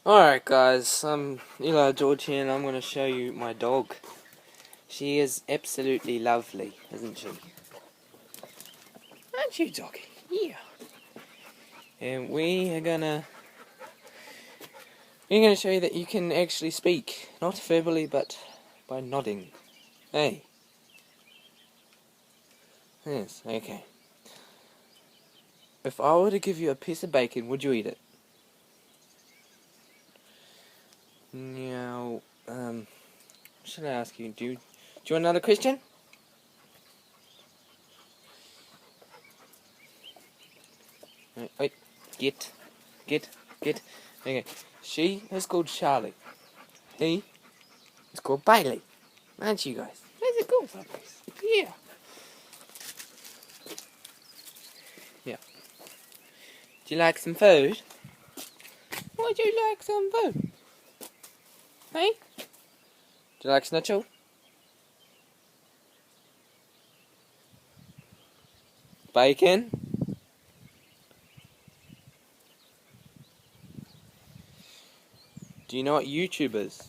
Alright guys, I'm Eli George here and I'm going to show you my dog. She is absolutely lovely, isn't she? Aren't you, doggy? Yeah. And we're gonna show you that you can actually speak, not verbally but by nodding. Hey. Yes, okay. If I were to give you a piece of bacon, would you eat it? Now, what should I ask you? Do you want another question? Wait, get. Okay, she is called Sharlee. He is called Bailey. Aren't you guys? That's a cool place. Yeah. Yeah. Do you like some food? Would you like some food? Hey? Do you like schnitzel? Bacon? Do you know what YouTube is?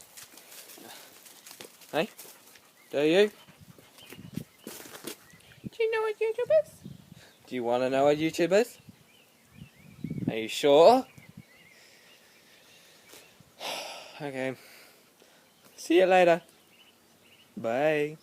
Hey? Do you? Do you know what YouTube is? Do you want to know what YouTube is? Are you sure? Okay. See you later. Bye.